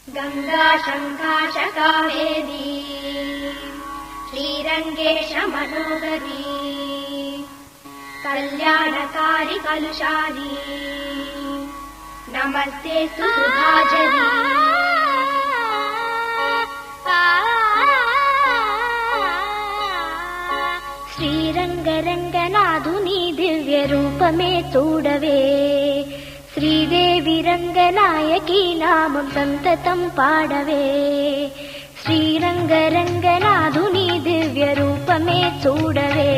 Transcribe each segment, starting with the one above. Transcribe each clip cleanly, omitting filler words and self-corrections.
गंगा शंकाश कावेरी श्रीरंगेश मनोहरी कल्याणकारी कलुषारी नमस्ते सुभाजरी श्रीरंगरंगनाथुनी दिव्य रूपमे चूडवे श्रीदेवी रंगनायकी नामं संततं पाडवे श्रीरंगरंगनाथुनी दिव्य रूपमे चूडवे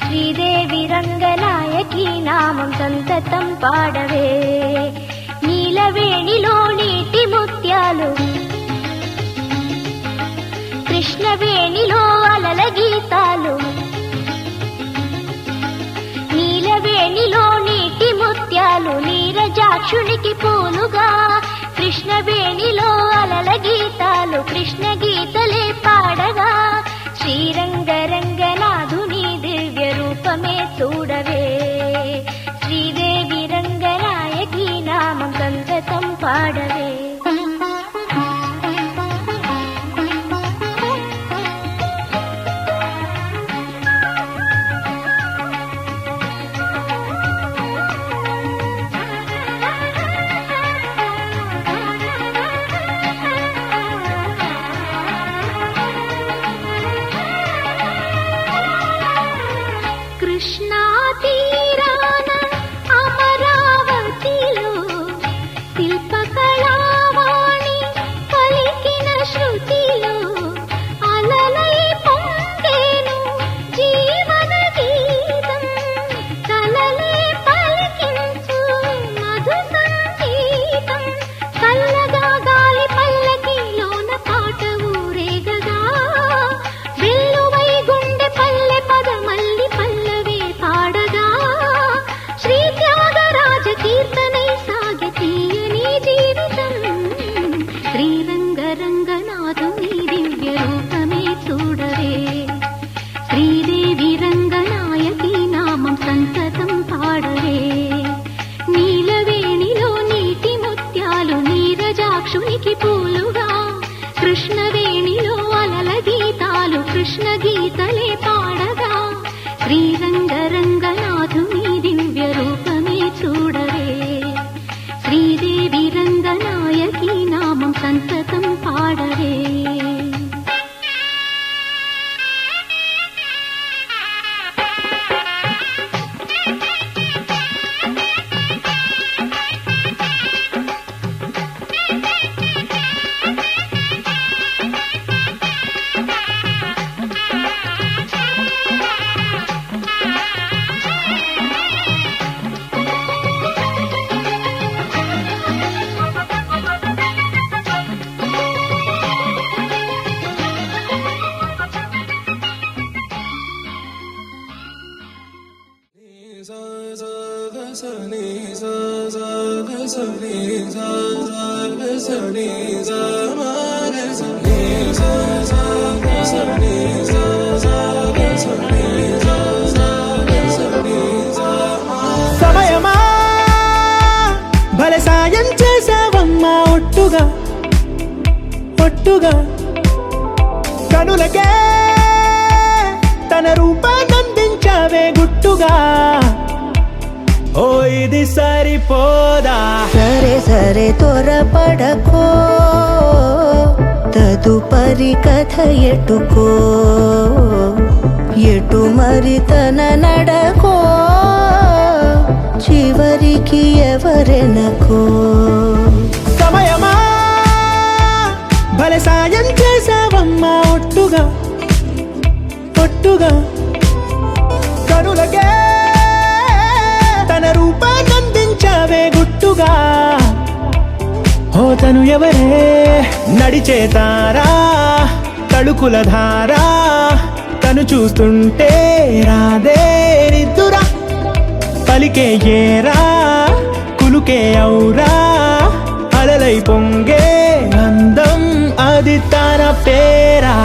श्रीदेवी रंगनायकी नामं संततं पाडवे नीलवेणिलो नीति मुत्यालु कृष्णवेणिलो अलल गीतालु నీలవేణిలో నీటి ముత్యాలు నీరజాక్షునికి పూలుగా కృష్ణవేణిలో అలల గీతాలు కృష్ణ గీతలే పాడగా శ్రీరంగరంగనాథుని దివ్య రూపమే చూడవే శ్రీదేవి రంగనాయకి నామం సంతతం పాడవే కృష్ణా తీరాన అమరావతిలో శిల్పకళావాణి పలికిన శృతిలో అలలై పొంగేను జీవన గీతం కలలే పలికించు మధు సంగీతం చల్లగా గాలి పల్లకిలోన పాట ఊరేగగా వెల్లువై గుండె పల్లె పదమల్లి పల్లవే పాడగా శ్రీ త్యాగరాజ కీర్తనై సాగే తీయని జీవితం శ్రీరంగరంగనాథుని దివ్య రూపమే చూడవే శ్రీదేవి రంగనాయకి నామం సంతతం పాడవే నీలవేణిలో నీటి ముత్యాలు నీరజాక్షునికి పూలుగా కృష్ణవేణిలో అలల గీతాలు కృష్ణ గీతలే పాడగా శ్రీరంగరంగనాథుని దివ్య రూపమే చూడవే శ్రీదేవి రంగనాయకి నామం సంతతం పాడవే సమయమా భలే సాయం చేసావమ్మా ఒట్టుగా ఒట్టుగా కనులకే తన రూపాన్నందించావే గుట్టుగా ఓ ఇది సరిపోదా సరే సరే త్వరపడకో తదుపరి కథ ఎటుకో ఎటు మరి తన నడకో చివరికి ఎవరెనకో సమయమా భలే సాయం చేసావమ్మా ఒట్టుగా ఒట్టుగా కనులకే తన రూపాన్నందించావే గుట్టుగా ఓ తను ఎవరే నడిచే తారా తళుకుల ధారా తను చూస్తుంటే రాదే నిద్దురా పలికే ఏరా కులుకే ఔరా అలలై పొంగే అందం అది తన పేరా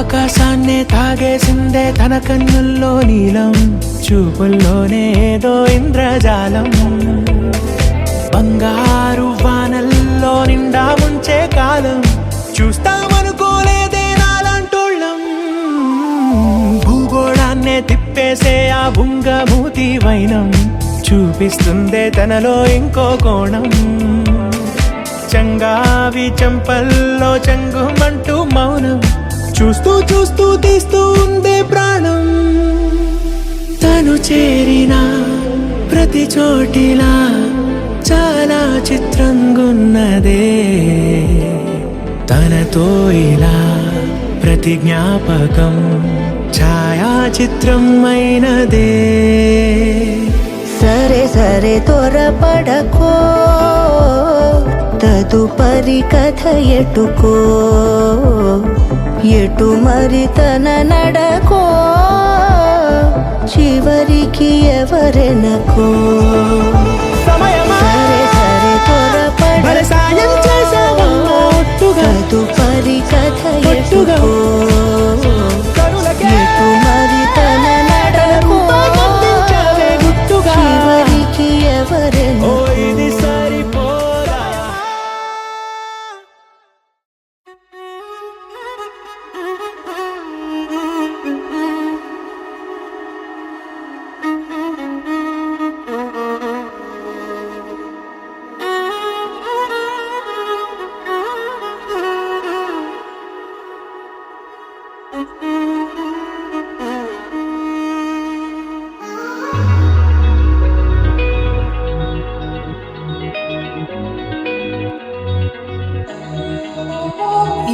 ఆకాశాన్నే తాగేసిందే తన కన్నుల్లో నీలం, చూపుల్లోనే ఏదో ఇంద్రజాలం. బంగారు వానల్లో నిండా ముంచే కాలం, చూస్తామనుకోలేదే నాలాంటోళ్ళం. భూగోళాన్నే తిప్పేసే ఆ బుంగమూతి వైనం, చూపిస్తుందే తనలో ఇంకో కోణం. చంగావి చెంపల్లో చెంగుమంటూ మౌనం, చూస్తూ చూస్తూ తీస్తూ ఉందే ప్రాణం. తను చేరిన ప్రతి చోటిలా చాలా చిత్రంగున్నదే, తనతో ఇలా ప్రతి జ్ఞాపకం ఛాయాచిత్రం అయినదే. సరే సరే త్వరపడకో, తదుపరి కథ ఎటుకో, ఎటు మరి తన నడకో, చివరికి ఎవరెనకో. సమయమా సరే సరే భలే సాయం చేసావమ్మా ఒట్టుగా, తదుపరి కథ ఒట్టుగా. ఎటుకో, కనులకే ఎటు మరి తన నడకో, రూపమందించావే గుట్టుగా. చివరికి ఓ ఎవరెనకో. ఇది సరిపోదా.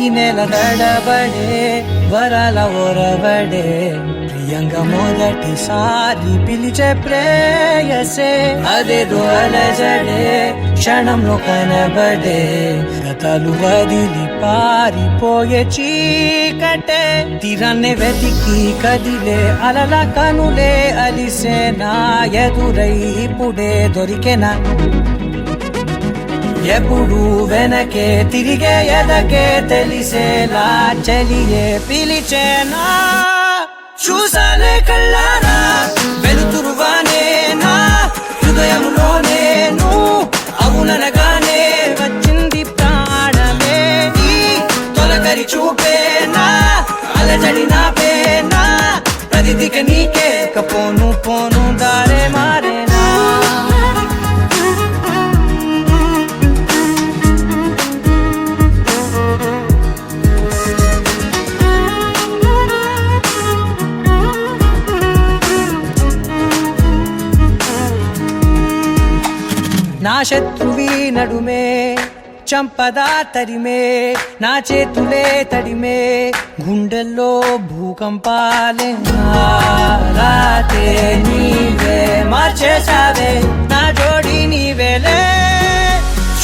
ఈ నెల నడబడే వరాల ఒరబడే, ప్రియంగా మొదటిసారి పిలిచే ప్రేయసే, అదేదో అలజడే క్షణంలో కనబడే, గతాలు వదిలి పారిపోయే చీకటే, తీరాన్నే వెతికి కదిలే అలల కనులే అలిసే, నా ఎదురై ఇప్పుడే దొరికెనా, ఎప్పుడు వెనకే తిరిగే ఎదకే తెలిసేలా చలియే పిలిచేనా. చూసానే కళ్ళారా వెలుతురువానే నా హృదయంలోనే, అవుననగానే వచ్చింది ప్రాణమే, ఈ తొలకరి చూపేనా అలజడి నాపేనా, ప్రతిదిక నీకే పోను పోను దారే మారేనా. నా శత్రువి నడుమే చంపదా తరిమే, నా చేతులే తడిమే గుండెల్లో భూకంపాలే, రాతే నీవే మార్చేసావే నా జోడి నీవేలే.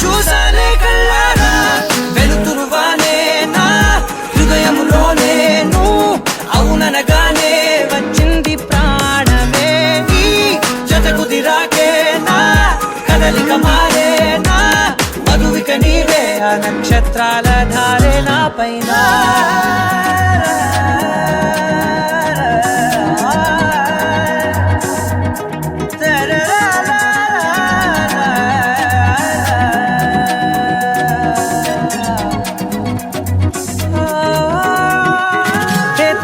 చూసానే కళ్ళారా వెలుతురువానే నా హృదయంలోనే, అవుననగానే వచ్చింది ప్రాణమే, ఈ జత కుదిరాకే నా కదలిక మారేనా, మధువిక నీవే ఆ నక్షత్రాల ధారే నా పైన.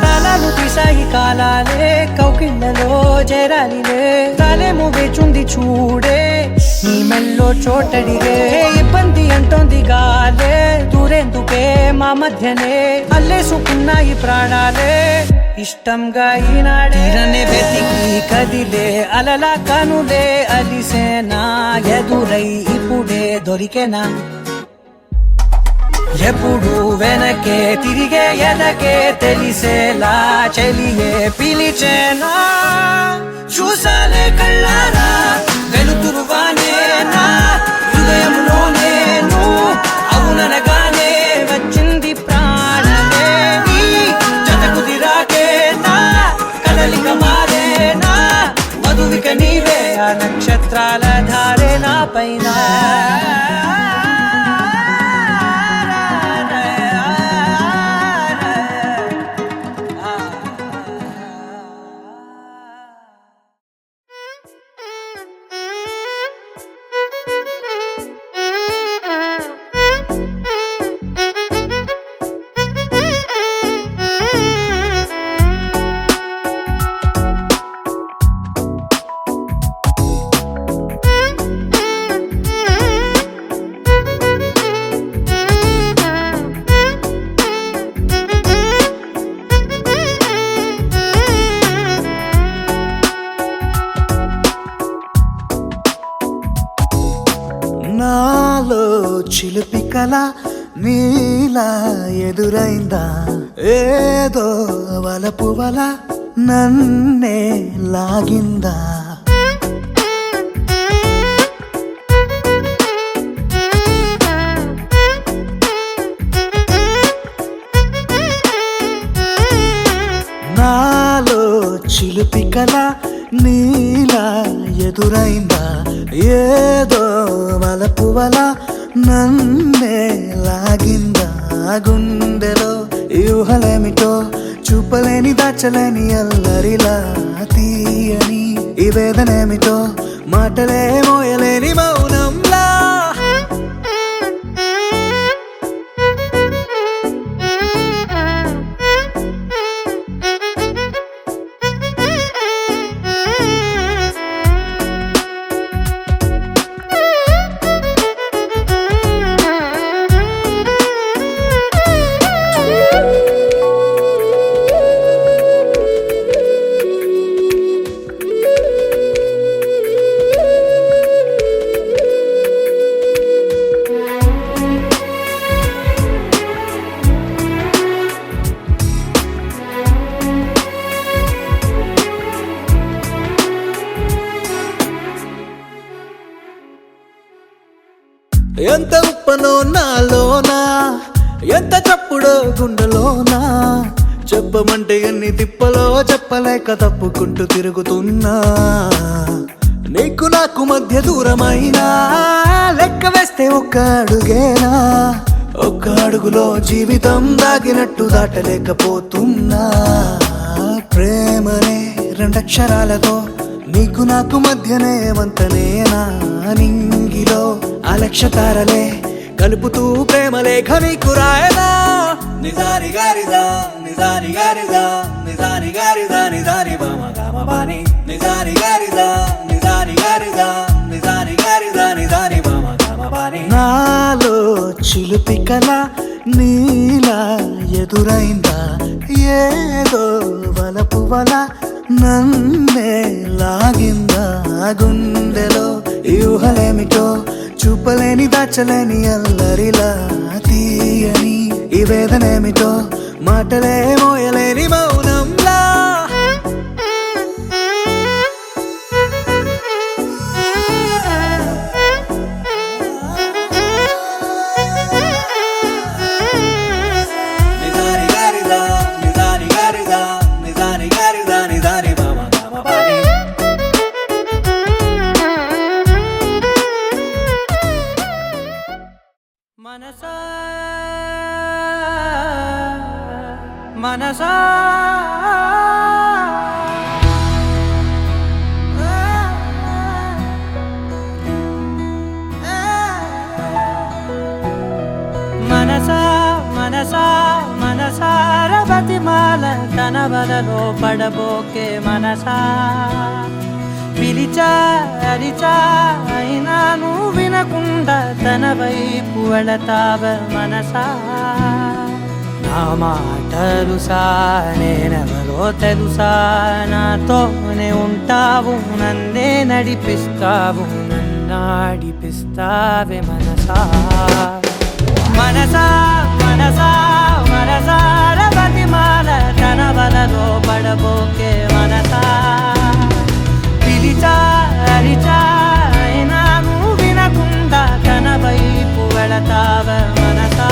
తలలు తీసాయి కాలాలే కౌకిళ్ళలో చేరాలిలే, తలేమో వేచుంది చూడే నీ మెల్లో చోటడిగే, ఇబ్బంది అంటోంది గాలే దూరేందుకే మా మధ్యనే, అల్లేసుకున్నాయి ప్రాణాలే ఇష్టంగా ఈనాడే, వెతికి కదిలే అలల కనులే అలిసేనా, ఎదురై ఇప్పుడే దొరికెనా, ఎప్పుడు వెనకే తిరిగే ఎదకే తెలిసేలా చలియే పిలిచేనా. చూసాలే కళ్ళారా వెలుతురువానే నా హృదయంలోనే, అవుననగానే వచ్చింది ప్రాణమే, ఈ జత కుదిరాకే నా కదలిక మారేనా, మధువిక నీవే ఆ నక్షత్రాల ధారే నా పైన. కల నీలా ఎదురైందా ఏదో వలపు వల నన్నే లాగిందా నాలో చిలిపి కల నీలా ఎదురైందా ఏదో వలపు వల నన్నే లాగిందా గుండెలో ఊహలేమిటో చూపలేని దాచలేని అల్లరిలా తీయని ఈ వేదనేమిటో మాటలే మోయలేని మౌనంలా ఎంత ఉప్పనో నాలోనా ఎంత చప్పుడో గుండెలోనా చెప్పమంటే ఎన్ని తిప్పలో చెప్పలేక తప్పుకుంటూ తిరుగుతున్నా నీకు నాకు మధ్య దూరమైనా లెక్క వేస్తే ఒక్క అడుగేనా ఒక్క అడుగులో జీవితం దాగినట్టు దాటలేకపోతున్నా ప్రేమనే రెండక్షరాలతో నీకు నాకు మధ్యనే వంతనేనా నింగిలో అలక్ష్య తారలే కలుపుతూ ప్రేమ లేఖ నీకు రాయదా నిజారి గారిదా నిజారి గారిదా నిజారి గారిదా నిజారి బామ గామ బాని నిజారి గారిదా నిజారి గారిదా నిజారి గారిదా నిజారి బామ గామ బాని నాలో చిలిపి కల నీలా ఎదురైందా ఏదో వలపు వల నన్నే లాగిందా గుండెలో ఊహలేమిటో చూపలేని దాచలేని అల్లరిలా తీయని ఈ వేదనేమిటో మాటలే మోయలేని మౌనంలా నిజారి గారిదా నిజారి గారిదా నిజారి గారిదా నిజారి బామ గామ బాని మనసా మనసా మనసా మనసా మనసార బతిమాల తన వలలో పడబోకే మనసా పిలిచా అరిచా అయినా నువ్వు వినకుండా తన వైపు వెళతావ మనసా నా మాటలుసా నేనెవరో తెలుసా నాతోనే ఉంటావు నన్నే నడిపిస్తావు నన్నాడిపిస్తావే మనసా మనసా మనసా మనసార బతిమాల తన వలలో పడబోకే మనసా పిలిచా అరిచా అయినా నువ్వు వినకుండా తన వైపు వెళతావ మనసా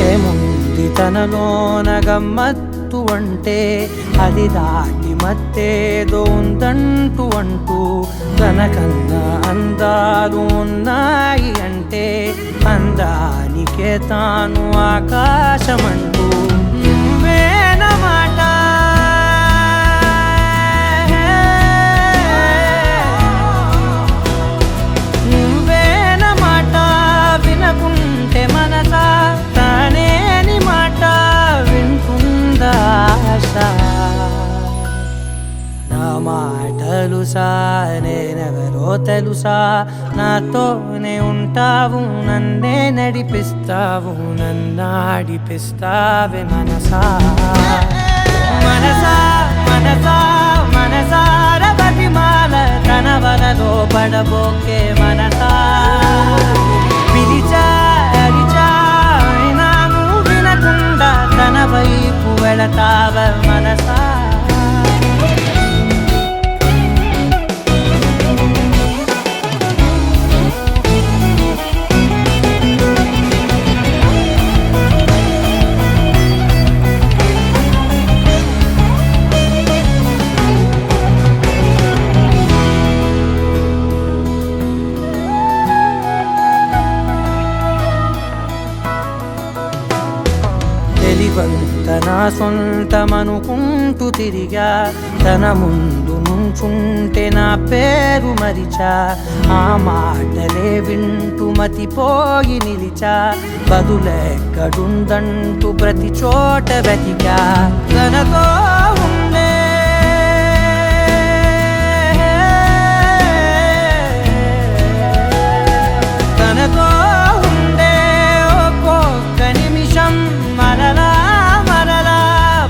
ఏముంది తనలోన గమ్మత్తు అంటే అది దాటి మత్తేదో ఉందంటూ అంటూ తనకన్నా అందాలు ఉన్నాయి అంటే అందానికే తాను ఆకాశమంటూ నువ్వేనమాట నువ్వేనమాట వినకుంటే మనసా తానేని మాట వింటుంది తెలుసా నేనెవరో తెలుసా నాతోనే ఉంటావు నన్నే నడిపిస్తావు నన్నాడిపిస్తావే మనసా మనసా మనసా మనసార బతిమాల తన వలలో పడబోకే మనసా పిలిచా అరిచా అయినా నువ్వు వినకుండా తన వైపు వెళతావ మనసా తన సొంతమనుకుంటూ తిరిగా తన ముందు నుంచుంటే నా పేరు మరిచా ఆ మాటలే వింటూ మతిపోయి నిలిచా బదులెక్కడుందంటూ ప్రతి చోట వెతికా తనతో ఉండే తనతో ఉండే ఒక్కొక్క నిమిషం మరలా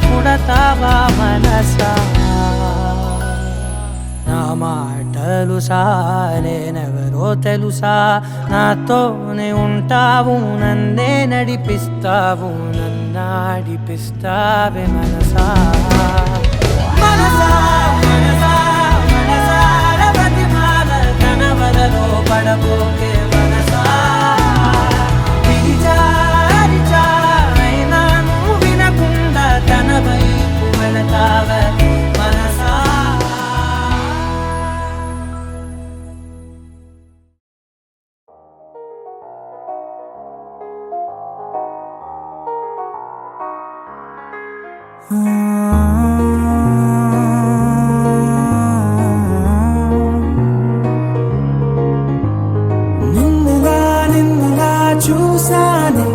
పుడతావా మనసా నా మాటలుసా నేనెవరో తెలుసా నాతోనే ఉంటావు నన్నే నడిపిస్తావు నన్నాడిపిస్తావే మనసా మనసా మనసా మనసార బతిమాల తన వలలో పడబోకే మనసా పిలిచా అరిచా అయినా నువ్వు వినకుండా తన వైపు వెళతావే మనసా నిన్నులా చూసానే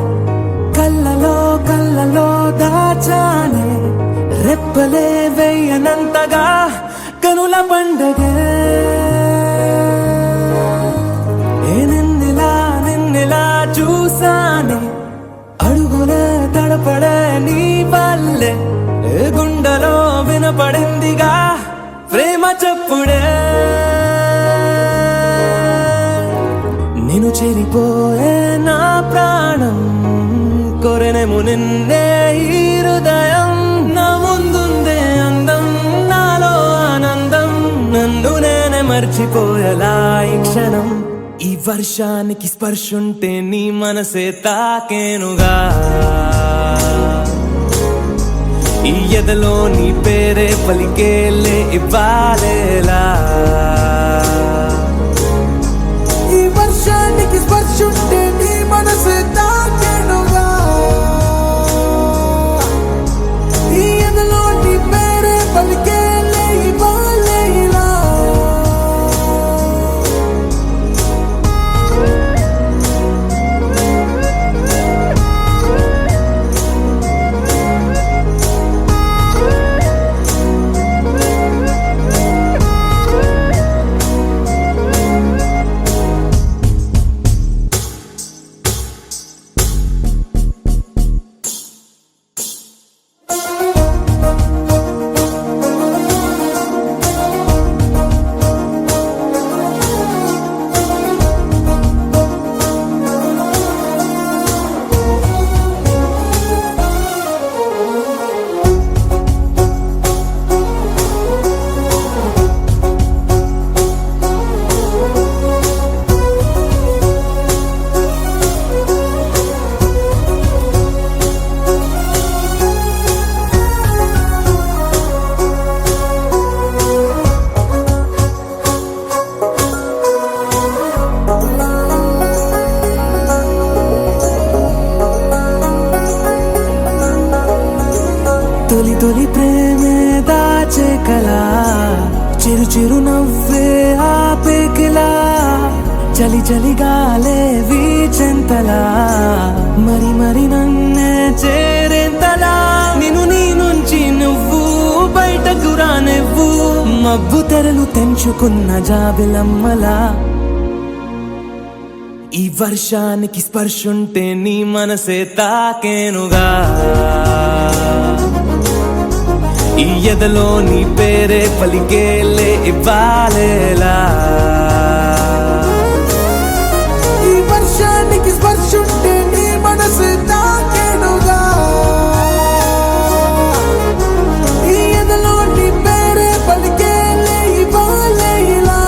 కళ్ళలో దాచానే రెప్పలే వెయ్యనంతగా కనుల పండగే నిన్నులా చూసానే అడుగునే తడపడే నీ వల్లే గుండెలో వినపడిందిగా ప్రేమ చెప్పుడే నిన్ను చెరిపోయే నా ప్రాణం కొరెనేమో నిన్నే ఈ హృదయం నా ముందుందే అందం నాలో ఆనందం నన్ను నేనే మర్చిపోయేలా ఈ క్షణం ఈ వర్షానికి స్పర్శుంటే నీ మనసే తాకేనుగా ఈ ఎదలో నీ పేరే పలికేలే ఇవ్వాలేలా ఈ వర్షానికి స్పర్శుంటే నీ మనసు తాకేనుగా ఈ ఎదలో నీ పేరే పలికేలే ఇవ్వాలేలా తొలి ప్రేమే దాచే కలా చిరు నవ్వే ఆపేకిలా చలి చలిగాలే వీచెంతలా మరి నన్నే చేరేంతలా నిన్ను నీ నుంచి నువ్వు బయట బయటకురా నువ్వు మబ్బు తెరలు తెంచుకున్న జాబిలమ్మలా ఈ వర్షానికి స్పర్శుంటే నీ మనసే తాకేనుగా ఈ ఎదలో నీ పేరే పలికేలే ఇవ్వాలేలా ఈ వర్షానికి స్పర్శుంటే నీ మనసే తాకేనుగా ఈ ఎదలో నీ పేరే పలికేలే ఇవ్వాలేలా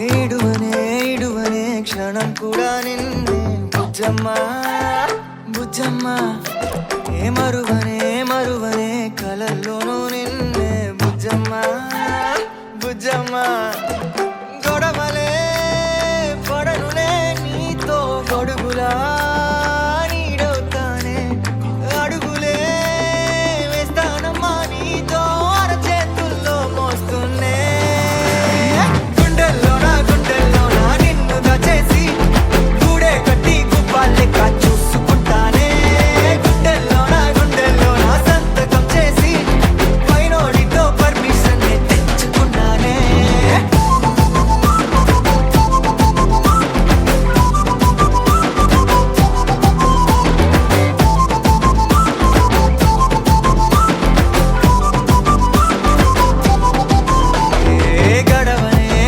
ఇడువనే క్షణం కూడా నిన్నే బుజ్జమ్మా బుజ్జమ్మా ఏ మరువనే కలల్లోనూ నిన్నే బుజ్జమ్మా బుజ్జమ్మా గొడవలే పడనులే నీతో గొడుగులా నీడవుతానే అడుగులే వేస్తానమ్మా నీతో అరచేతుల్లో మోస్తున్నే గుండెల్లోనా నిన్ను దాచేసి గూడే కట్టి గుప్పాలెక్క చూసుకుంటానే గుండెల్లోనా సంతకం చేసి పైనోడితో పర్మిషన్ తెచ్చుకున్నానే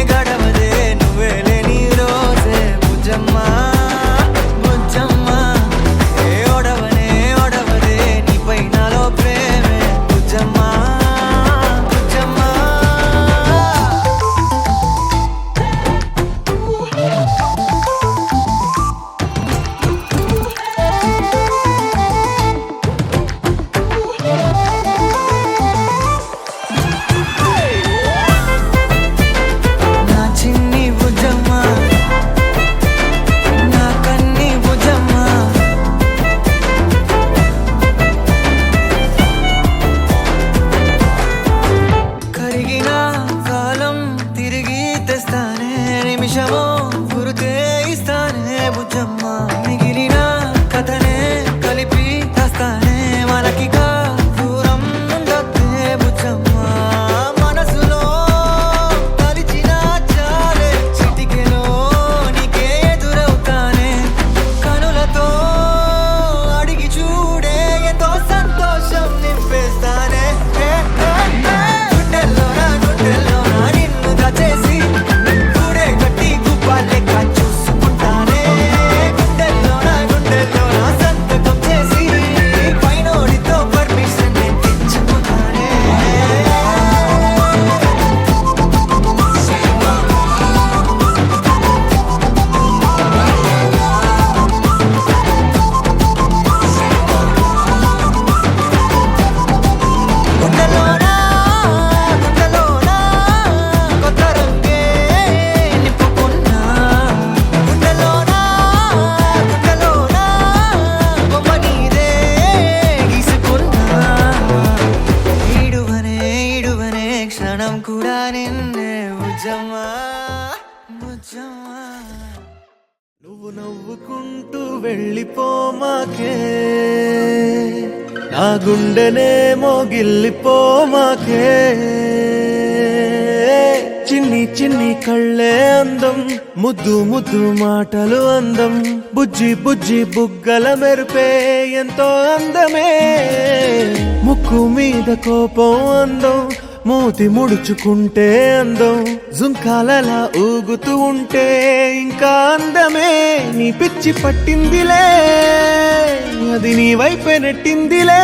గడవదే నువ్వే లేని రోజే బుజ్జమ్మా బుజ్జమ్మా ఏ ఒడవదే నీపై నాలో ప్రేమే బుజ్జమ్మా బుజ్జమ్మా నా చిన్ని బుజ్జమ్మా నా కన్ని బుజ్జమ్మా కరిగిన కాలం తిరిగి తెస్తానే నిమిషమో గురుతే ఇస్తానే బుజ్జమ్మా మిగిలిన కథనే కలిపి తెస్తానే మనకిగా దూరం ఉండొద్దే బుజ్జమ్మా మనసులో తలిచిన చాలే చిటికెలో నీకే ఎదురవుతానే కనులతో అడిగి చూడే ఎంతో సంతోషం నింపేస్తానే గుండెల్లోనా నిన్ను దాచేసి గూడే కట్టి గుప్పాలెక్క చూసుకుంటానే గుండెల్లోనా సంతకం చేసి పైనోడితో పర్మిషన్ తెచ్చుకుంటానే గుండెల్లోనా కొత్త రంగే నింపుకున్నా గుండెల్లోనా బొమ్మ నీదే గీసుకున్నా ఇడువనే క్షణం కూడా నిన్నే బుజ్జమ్మా బుజ్జమ్మా నువ్వు నవ్వుకుంటూ వెళ్ళిపోమాకే నా గుండెనే మోగిల్లిపోమాకే చిన్ని కళ్ళే అందం ముద్దు మాటలు అందం బుజ్జి బుగ్గల మెరుపే ఎంతో అందమే ముక్కు మీద కోపం అందం మూతి ముడుచుకుంటే అందం జుంకాలలా ఊగుతూ ఉంటే ఇంకా అందమే నీ పిచ్చి పట్టిందిలే అది నీ వైపే నెట్టిందిలే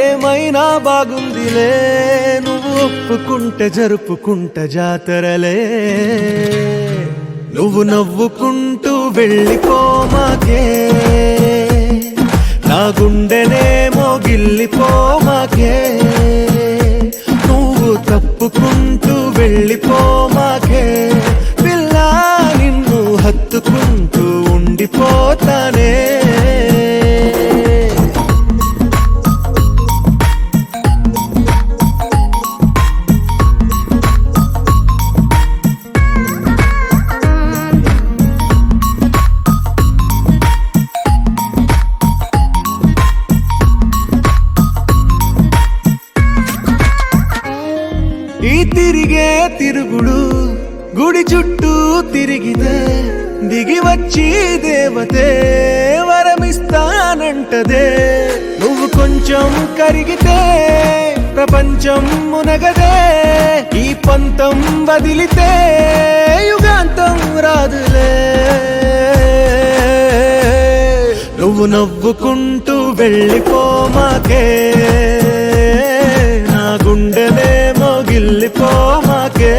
ఏమైనా బాగుందిలే నువ్వు ఒప్పుకుంటే జరుపుకుంటా జాతరలే నువ్వు నవ్వుకుంటూ వెళ్ళిపోమాకే నా గుండెనే మోగిల్లిపోమాకే నువ్వు తప్పుకుంటూ వెళ్ళిపోమాకే పిల్ల నిన్ను హత్తుకుంటూ ఉండిపోతానే ఈ తిరిగే తిరుగుడు గుడి చుట్టూ తిరిగితే దిగి వచ్చి దేవతే వరమిస్తానంటదే నువ్వు కొంచెం కరిగితే ప్రపంచం మునగదే ఈ పంతం వదిలితే యుగాంతం రాదులే నువ్వు నవ్వుకుంటూ వెళ్ళిపోమాకే నా గుండెలే మోగి మోగిల్లిపోమాకే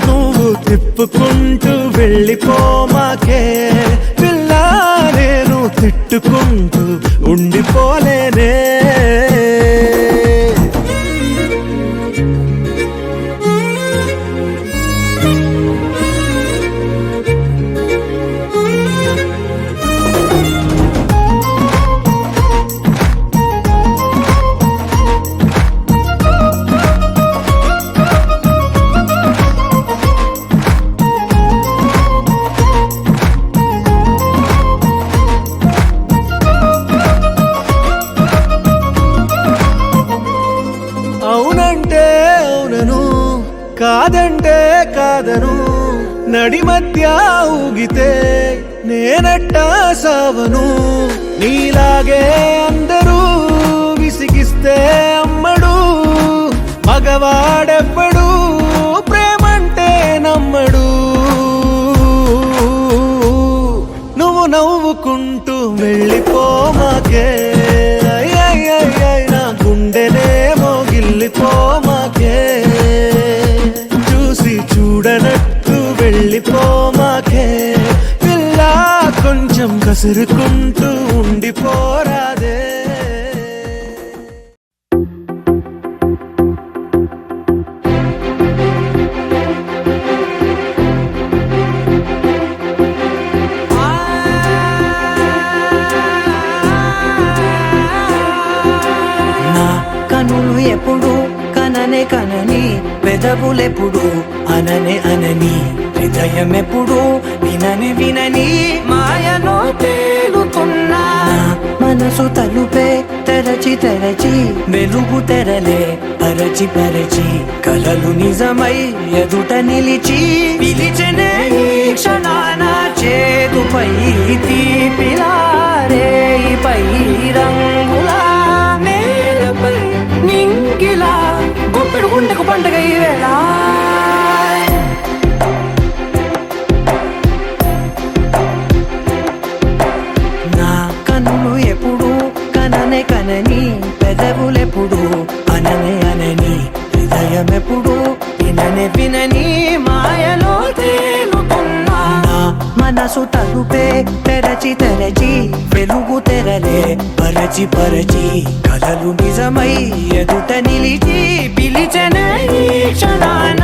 నువ్వు తిప్పుకుంటూ వెళ్ళిపోమాకే పిల్ల నేను తిట్టుకుంటూ ఉండిపోలేనే అవునంటే అవునను కాదంటే కాదను నడి మధ్య ఊగితే నేనట్టా సావను నీలాగే అందరూ విసిగిస్తే అమ్మడు మగవాడెవ్వడు ప్రేమంటే నమ్మడు నువ్వు నవ్వుకుంటూ వెళ్ళిపోమాకే నా గుండెనే మోగిల్లిపోమాకే చూసి చూడనట్టు వెళ్ళిపోమాకే పిల్ల కొంచెం కసురుకుంటూ ఉండిపోరాదే కనులు ఎప్పుడు కననే కనని పెదవులెప్పుడు అననే అనని హృదయం ఎప్పుడు వినని వినని మాయలో తేలుతున్నా మనసు తలుపే తెరచి తెరచి వెలుగు తెరలే పరచి పరచి కలలు నిజమై ఎదుట నిలిచి పిలిచెనే ఈ క్షణాన చేతుపై తీపిలారే పై రంగులా నేలపై నింగిలా గుప్పెడు గుండెకు పండగ ఈ వేళ నా కన్నులు ఎప్పుడు కననే కనని పెదవులెప్పుడు అననే అనని హృదయం ఎప్పుడు విననే వినని మాయలో తేలుతున్నా మనసు తలుపే తెరచి తెరచి వెలుగు తెరలే పరచి పరచి కలలు నిజమై ఎదుట నిలిచి పిలిచెనే ఈ క్షణాన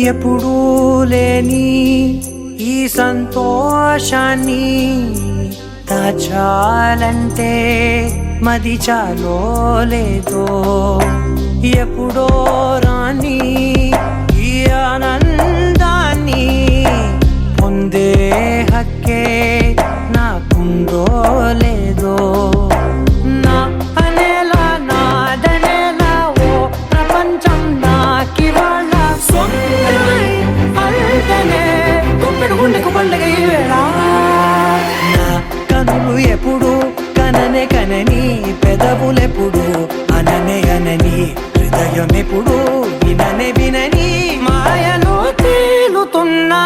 ఎప్పుడూ లేని ఈ సంతోషాన్ని దాచాలంటే మది చాలో లేదో ఎప్పుడో రాని ఈ ఆనందాన్ని పొందే హక్కే నాకుందో లేదో నా అనేలా నాదనేలా ఓ ప్రపంచం నాకివాళ గుండెకు పండగ ఈ వేళ నా కనులు ఎప్పుడు కననే కనని పెదవులెప్పుడు అననే అనని హృదయం ఎప్పుడు విననే వినని మాయలో తేలుతున్నా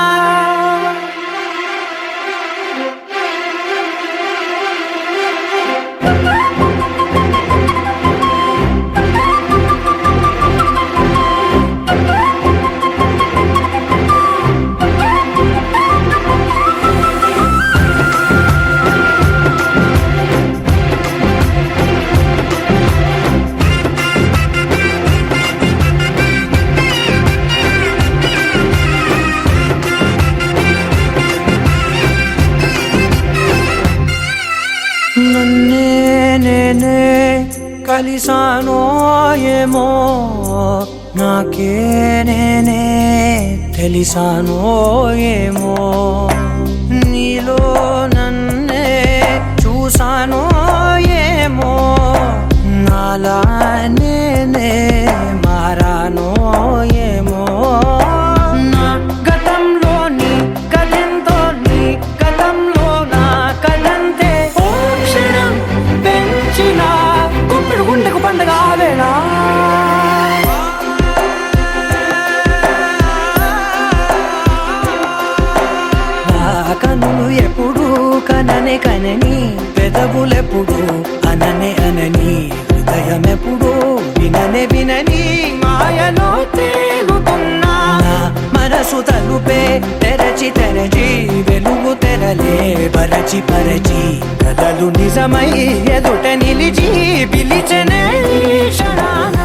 నన్నే నేనే కలిసానో ఏమో నాకే నేనే తెలిసానో ఏమో నీలో నన్నే చూసానో ఏమో నాలా నేనే మారానో ఏమో నా గతంలోని కథంతో నీ గతంలో నా కథంతే ఓ క్షణం ఎప్పుడు అననే అనని హృదయమెప్పుడు విననే వినని మాయలో తేలుతున్నా నా మనసు తలుపే తెరచి తెరచి వెలుగు తెరలే పరచి పరచి కలలు నిజమై ఎదుట నిలిచి పిలిచనే ఈ క్షణాన.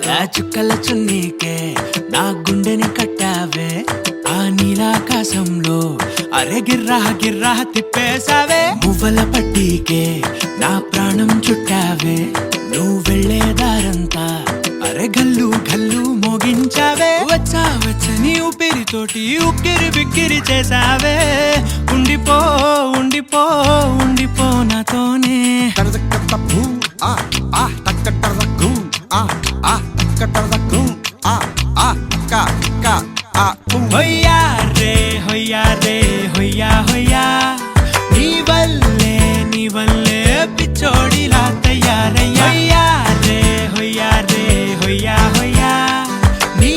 ఆ చుక్కల చున్నీకే నా గుండెని కట్టావే ఆ నీలాకాశంలో అరే గిర్రా గిర్రా తిప్పేశావే మువ్వల పట్టీకే నా ప్రాణం చుట్టావే నువ్వు వెళ్ళే దారంతా అరే గల్లు గల్లు మోగించావే వచ్చా వచ్చని ఊపిరితోటి ఉక్కిరి బిక్కిరి చేసావే ఉండిపో ఉండిపో ఉండిపో నాతోనే హొయ్యా రే హొయ్యా రే హొయ్యా హొయ్యా నీ వల్లే పిచ్చోడిలా తయారయ్యా హొయ్యా రే హొయ్యా హొయ్యా నీ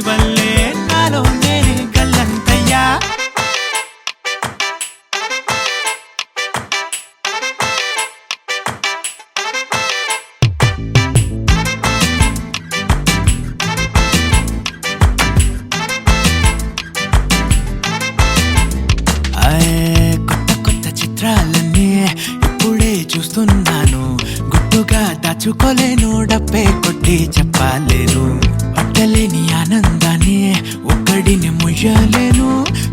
వల్లే నాలో నేనే గల్లంతయ్యా. కొత్త కొత్త చిత్రాలన్నీ ఇప్పుడే చూస్తున్నాను గుట్టుగా దాచుకోలేను డబ్బే కొట్టి చెప్పలేను పట్టలేని ఆనందాన్ని ఒక్కడిని ముయ్యలేను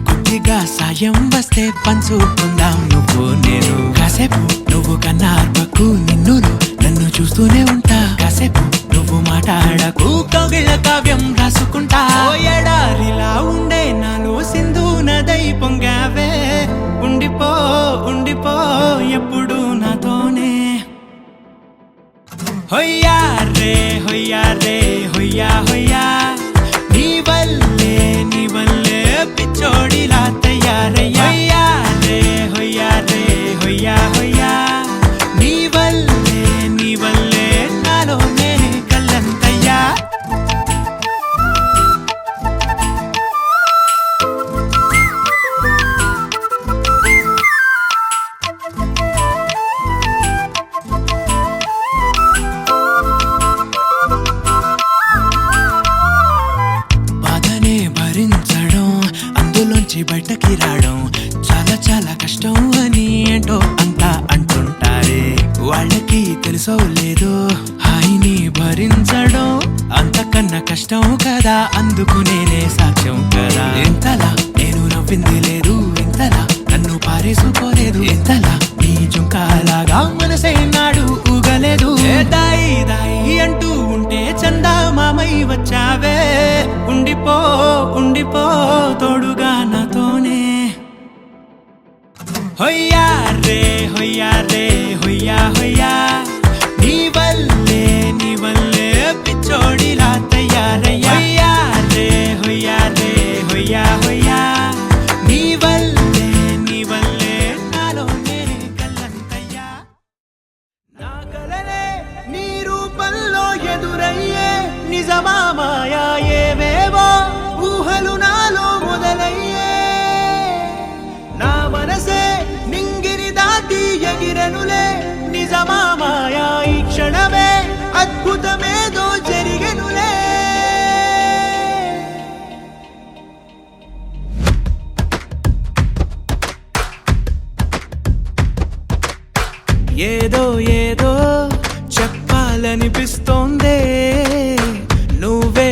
కొద్దిగా సాయం వస్తే పంచుకుందాం నువ్వు నేను కాసేపు నువ్వు కన్నా అర్పకు నిన్నులు నన్ను చూస్తూనే ఉంటా కాసేపు నువ్వు మాట్లాడకు కౌగిళ్ళ కావ్యం రాసుకుంటా ఎడారిలా ఉండే నాలో సింధు నదై పొంగావే ఉండిపో ఉండిపో ఎప్పుడు నాతోనే హొయ్యా రే హొయ్యా రే హొయ్యా హొయ్యా నీ వల్లే పిచ్చోడిలా తయారయ్యా హొయ్యా రే హొయ్యా హొయ్యా నీ వల్లే నాలో నేనే గల్లంతయ్యా. బాధనే భరించడం అందులోంచి బయటకి రావడం చాలా చాలా కష్టం అని ఏంటో అంతా అంటుంటారే వాళ్ళకి తెలుసో లేదో హాయిని భరించడం అంతకన్నా కష్టం కదా అందుకు నేనే సాక్ష్యం కదా ఎంతలా నేను నవ్వింది లేదు ఎంతలా నన్ను పారేసుకోలేదు ఎంతలా నీ జుంకాలాగా మనసే నాడు ఊగలేదు దాయి దాయి అంటూ ఉంటే చందా మామై వచ్చావే ఉండిపో ఉండిపో తోడుగా నాతోనే హొయ్యా రే హొయ్యా రే హొయ్యా హొయ్యా నీ వల్లే పిచ్చోడిలా తయారయ్యా హొయ్యా రే హొయ్యా హొయ్యా నీ వల్లే నాలో నేనే గల్లంతయ్యా. నా కలలే నీ రూపంలో ఎదురయ్యే నిజమా మాయా ఏవేవో ఊహలు నాలో మొదలయ్యే నా మనసే నింగిని దాటి ఎగిరెనులే నిజమా మాయా ఈ క్షణమే అద్భుతమేదో జరిగెనులే. ఏదో ఏదో చెప్పాలనిపిస్తోందే నువ్వే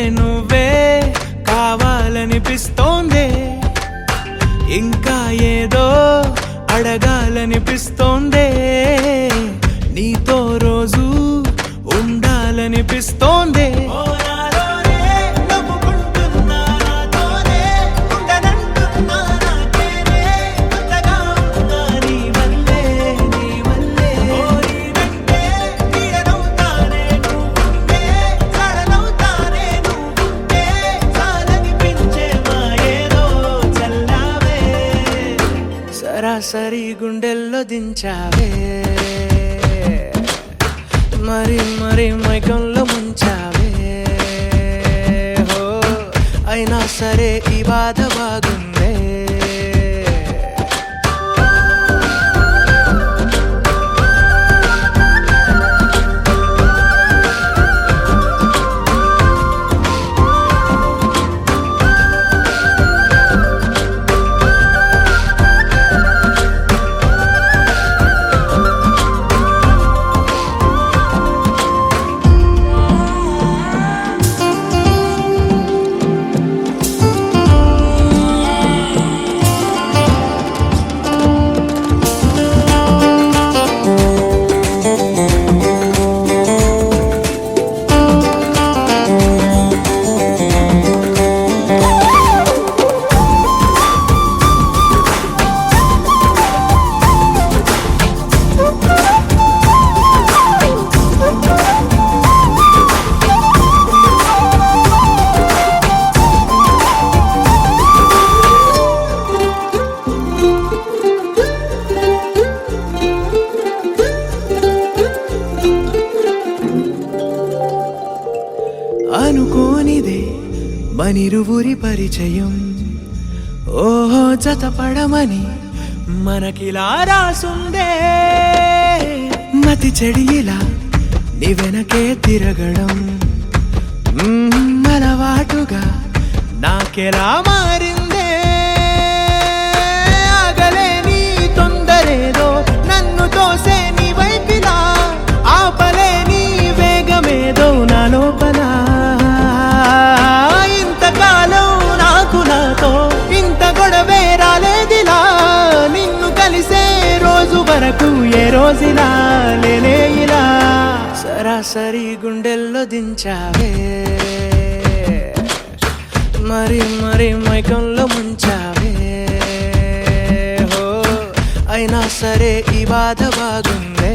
సరాసరి గుండెల్లో దించావే మరి మరి మైకంలో ముంచావే హో అయినా సరే ఈ బాధ బాగుందే అనుకోనిదే మనిరువురి పరిచయం ఓహో జతపడమని మనకిలా రాసుందే మతి చెడిలా నీ వెనకే తిరగడం అలవాటుగా నాకెలా మారిందే ఆగలేని తొందరేదో నన్ను తోసే నీ వైపిలా ఆపలేని వేగమేదో నా లోపల ఇంతకాలం నాకు నాతో ఇంత గొడవే రాలేదిలా నిన్ను కలిసే రోజు వరకు ఏ రోజులా లేనే ఇలా సరాసరి గుండెల్లో దించావే మరి మరి మైకంలో ముంచావే హో అయినా సరే ఈ బాధ బాగుందే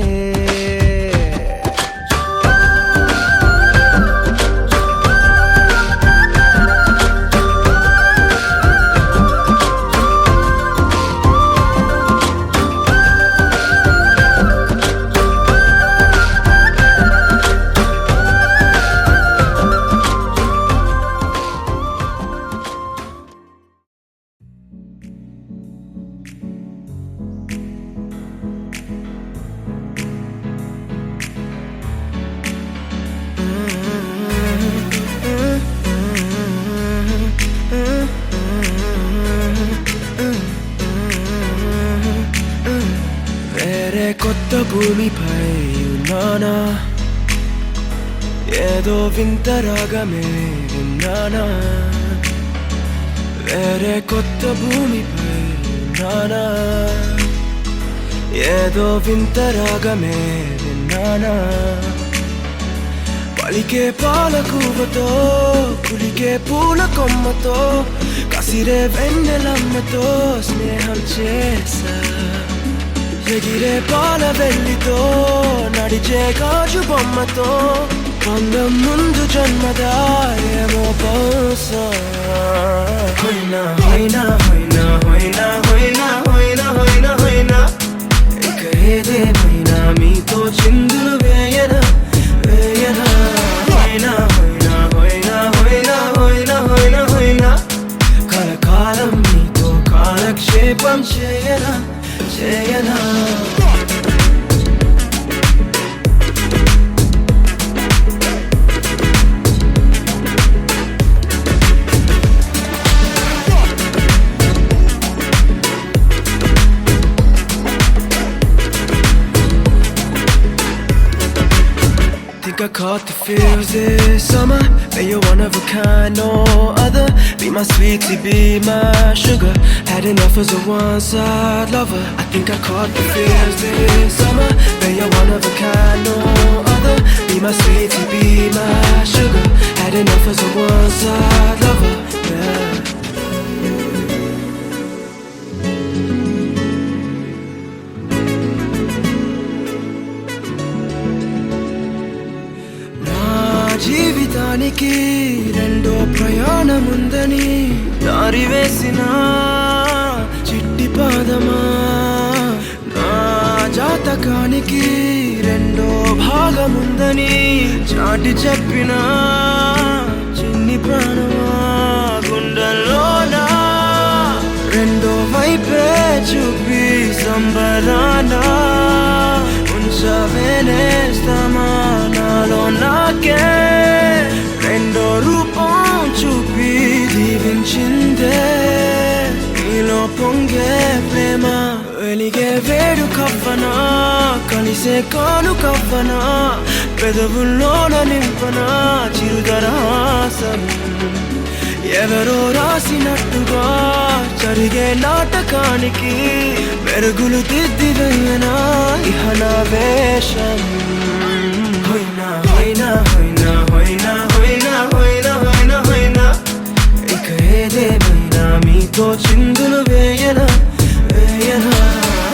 కొత్త భూమిపై ఉన్నానా ఏదో వింత రాగమే విన్నానా వేరే కొత్త భూమిపై ఉన్నానా ఏదో వింత రాగమే విన్నానా పలికే పాలకూవతో కులికే పూల కొమ్మతో కసిరే వెన్నెలమ్మతో స్నేహం చేసా ఎగిరే పాల వెల్లితో నడిచే గాజు బొమ్మతో అందం ముందు జన్మదా ఏమో బహుశా హోయినా హోయినా హోయినా హోయినా హోయినా హోయినా హోయినా హోయినా ఇక ఏదేమైనా మీతో చిందులు వేయనా వేయనా హోయినా హోయినా హోయినా హోయినా హోయినా హోయినా హోయినా కలకాలం మీతో కాలక్షేపం చేయనా చేయనా Think I caught the feels this summer. Bet you're one of a kind, no other. Be my sweetie, be my sugar. Had enough as a one-side lover. I think I caught the feels this summer. Bet you're one of a kind, no other. Be my sweetie, be my sugar. Had enough as a one-side lover. Yeah. జీవితానికి రెండో ప్రయాణముందని దారి వేసిన చిట్టి పాదమా జాతకానికి రెండో భాగముందని చాటి చెప్పిన చిన్ని ప్రాణమా గుండెల్లోనా రెండో వైపే చూపి సంబరాన ఉంచవేనేస్తామా నాలో నాకే రెండో రూపం చూపి దీవించిందే నీలో పొంగే ప్రేమ వెలిగే వేడు కవ్వనా కలిసే కాను కవ్వనా పెదవుల్లోన నింపనా చిరుదరాసం ఎవరో రాసినట్టుగా జరిగే నాటకానికి మెరుగులు దిద్దివేయనా ఇహ నా వేషం హొయినా హొయినా హొయినా హొయినా హొయినా హొయినా హొయినా హొయినా ఇక ఏదేమైనా మీతో చిందులు వేయనా వేయనా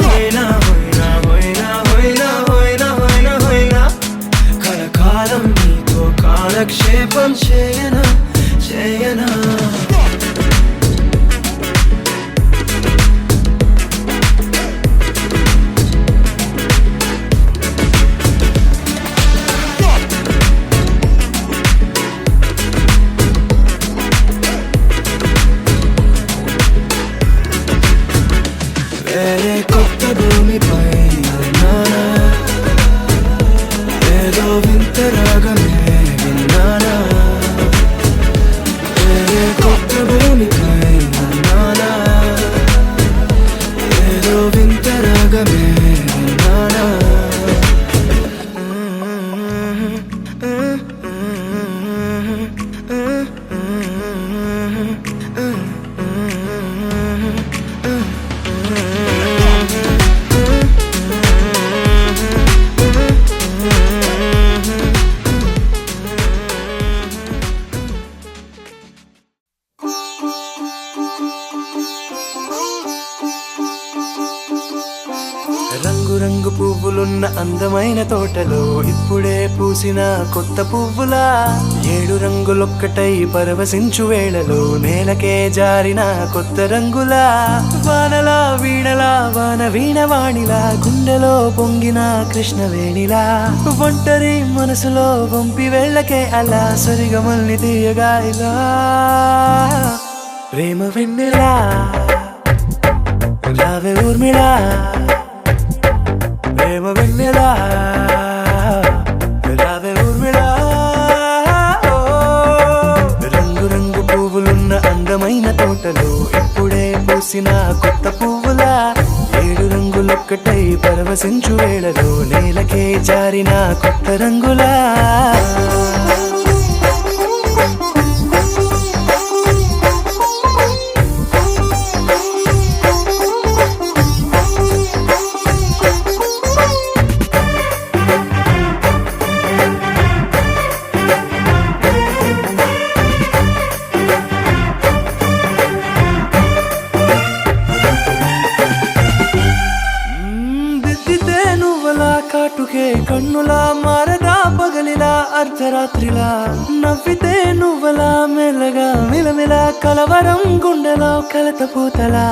హొయినా హొయినా హొయినా హొయినా హొయినా హొయినా హొయినా కలకాలం మీతో కాలక్షేపం చేయనా చేయనా వేరే కొత్త భూమిపై నానా ఏదో వింత రాగమే విన్నానా వేరే కొత్త భూమిపై నానా ఏదో వింత రాగమే విన్నానా రంగు రంగు పువ్వులున్న అందమైన తోటలో ఇప్పుడే పూసిన కొత్త పువ్వులా ఏడు రంగులొక్కటై పరవశించు వేళలో నేలకే జారిన కొత్త రంగులా వానలా వీణలా వాన వీణవాణిలా గుండెలో పొంగిన కృష్ణవేణిలా ఒంటరి మనసులో వంపి వెళ్ళకే అలా సరిగమల్ని తీయగా ఇలా ప్రేమ వెన్నెలా రావే ఊర్మిళా ప్రేమ వెన్నెలా రావే ఊర్మిళా రంగు రంగు పువ్వులున్న అందమైన తోటలో ఇప్పుడే పూసిన కొత్త పువ్వులా ఏడు రంగులొక్కటై పరవశించు వేళలో నేలకే జారిన కొత్త రంగులా కాటుకే కన్నులా మారదా పగలిలా అర్ధరాత్రిలా నవ్వితే నువ్వలా మెల్లగా మిలమిలా కలవరం గుండెలో కలత పూతలా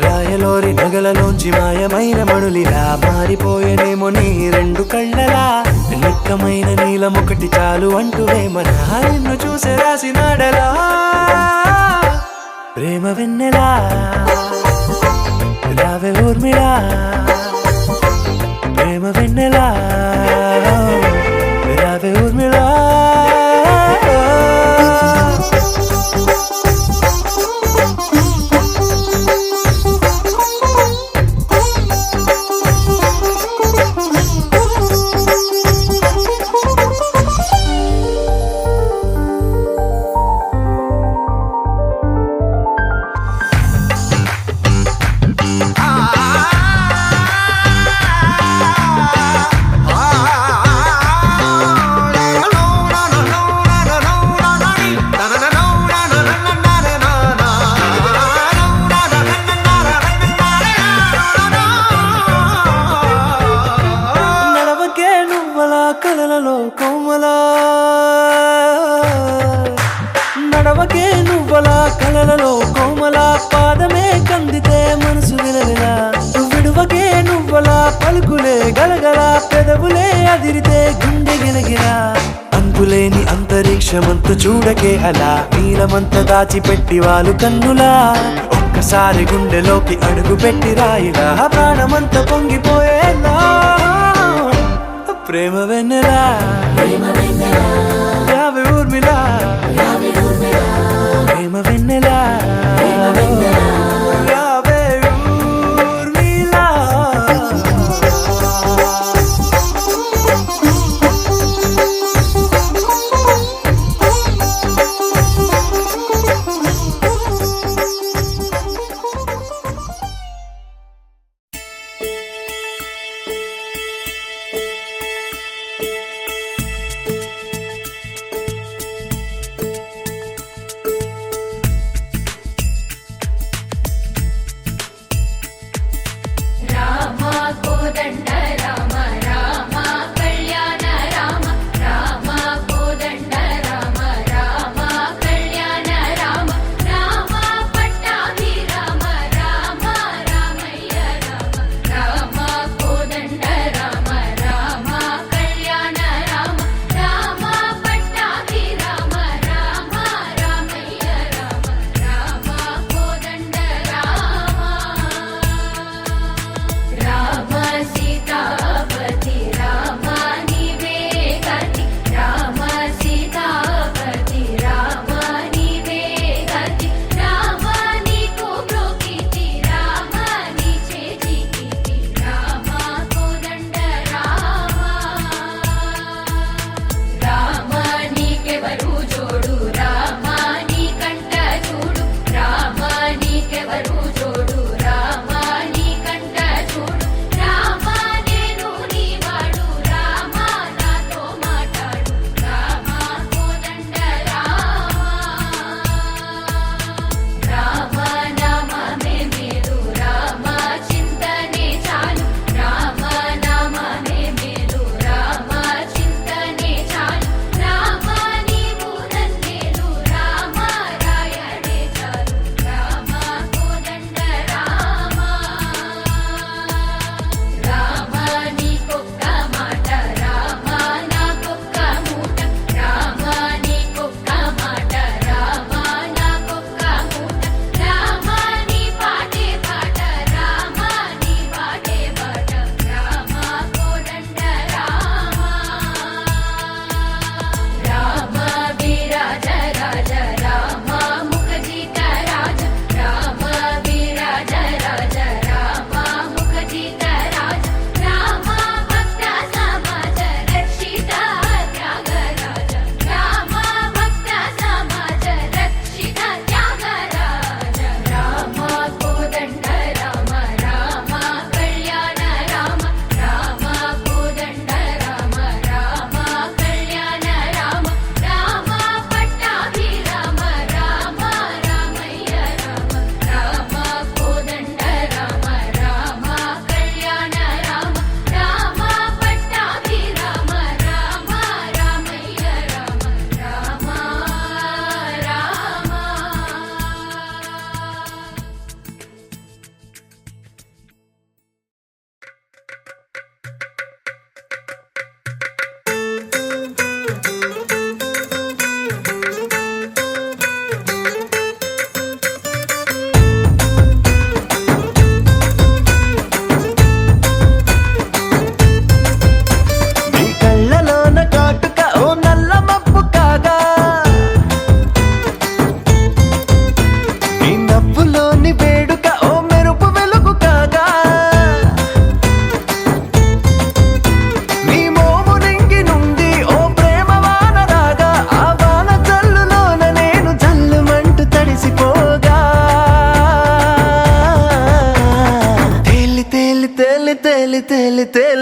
రాయలోరి నగలలోంచి మాయమైన మణులిలా మారిపోయేనేమో నీ రెండు కళ్ళలా నిక్కమైన నీలమొకటి చాలు అంటూ వేమనా నిన్ను చూసే రాసినాడలా ప్రేమ వెన్నెలా రావే ఊర్మిళా ప్రేమ వెన్నెలా రావే ఊర్మిళా కలలలో కోమలా నడవకే నువ్వలా కలలలో కోమలా పాదమే కందితే మనసు విలవిలా విడువకే నువ్వలా పలుకులే గలగల పెదవులే అదిరితే గుండె గిలగిలా అంతులేని అంతరిక్షమంత చూడకే అలా నీలమంత దాచిపెట్టి వాళ్ళు కన్నులా ఒక్కసారి గుండెలోకి అడుగు పెట్టి రాయిలా ప్రాణమంత పొంగిపోయేలా ప్రేమ వెన్నెలా యావే ఊర్మిలా ప్రేమ వెన్నెలా యావే ఊర్మిళ.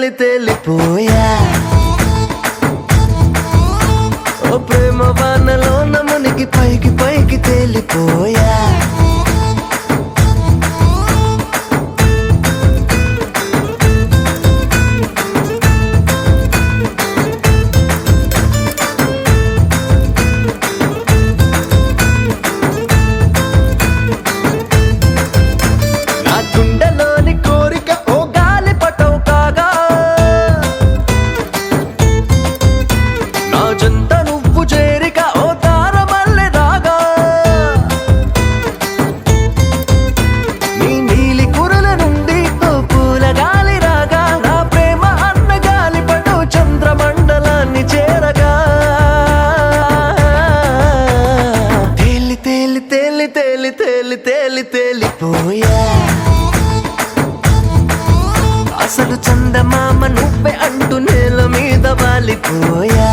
తేలిపోయా ఓ ప్రేమ వానలో నమునికి పైకి పైకి తేలిపోయా నా గుండెలోని కోరిక ఓ గాలి పటం కాగా వెళ్ళిపోయా.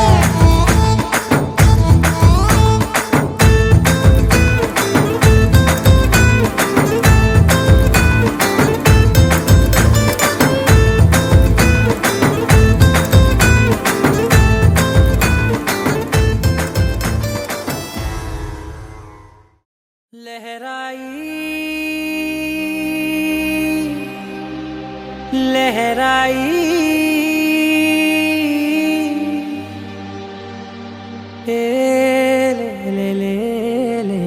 लहराई ए ले ले ले ले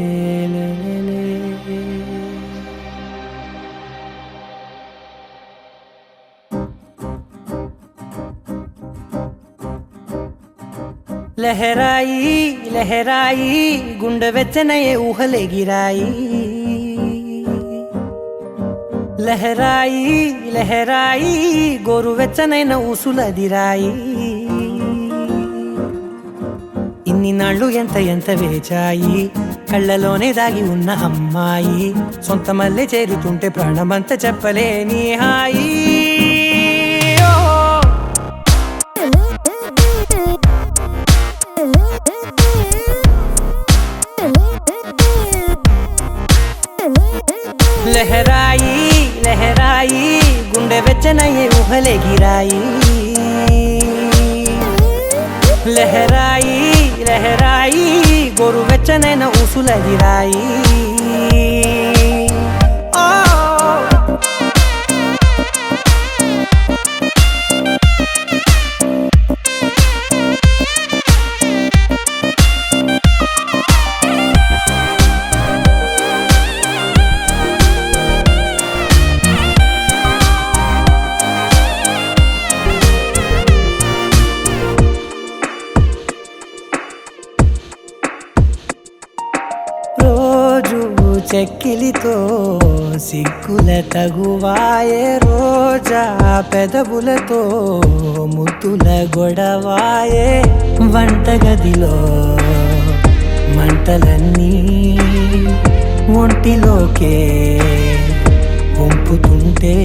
ले ले लहराई लहराई गुंड వెచ్చనయే ఊహలే గిరాయి లహరాయి లహరాయి గోరువెచ్చనైన ఊసులదిరాయి ఇన్ని నాళ్ళు ఎంత ఎంత వేచాయి కళ్ళలోనే దాగి ఉన్న అమ్మాయి సొంత మల్లె చేరుతుంటే ప్రాణమంత చెప్పలేని హాయి లహరాయి లహరాయి గుండె వెచ్చనయే ఊహలే గిరాయి లహరాయి లహరాయి గోరు వెచ్చనైన ఊసులదిరాయి చెక్కిలితో సిగ్గుల తగువాయే రోజా పెదవులతో ముద్దుల గొడవాయే వంటగదిలో మంటలన్నీ ఒంటిలోకే వంపుతుంటే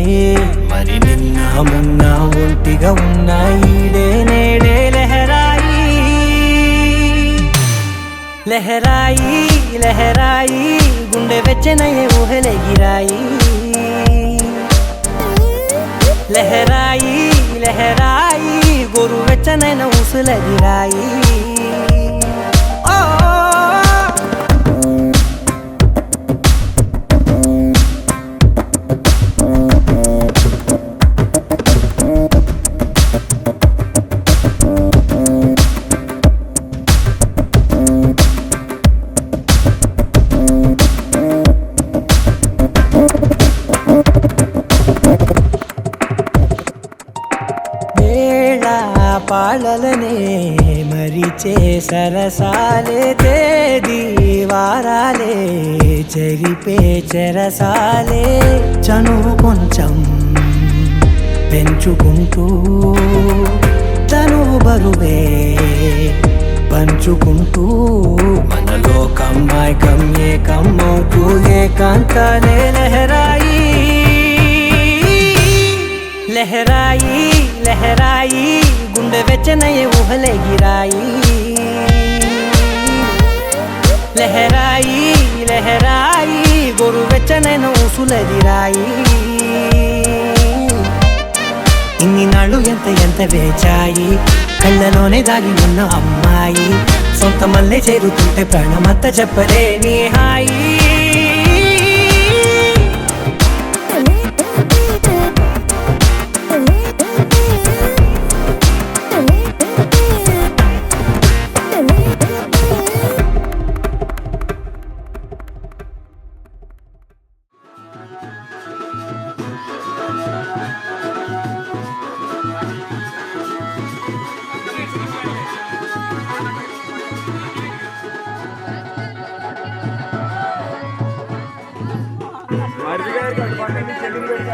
మరి నిన్న మొన్న ఒంటిగా ఉన్న ఈడే నేడే లహరాయి లహరాయి లహరాయి గుండె వెచ్చనయే ఊహలే గిరాయి లహరాయి లహరాయి గోరు వెచ్చనైన ఊసులదిరాయి పాలలనే మరిచే సరసాలే తేదీ వారాలే చెరిపే చెరసాలే చనువు కొంచెం పెంచుకుంటూ తనువు బరువే పంచుకుంటూ మనలో కమ్మాయికం ఏకమవుతూ ఏకాంతాలే లహరాయి లహరాయి లహరాయి గుండె వెచ్చనయే ఊహలే గిరాయి లహరాయి లహరాయి గోరు వెచ్చనైన ఊసులదిరాయి ఇన్ని నాళ్ళు ఎంత ఎంత వేచాయి కళ్ళలోనే దాగి ఉన్న అమ్మాయి సొంత మల్లె చేరుతుంటే ప్రాణమంత చెప్పలేని హాయి మారుతి గారికి అటు పక్క నుంచి చెల్లిని పెట్టి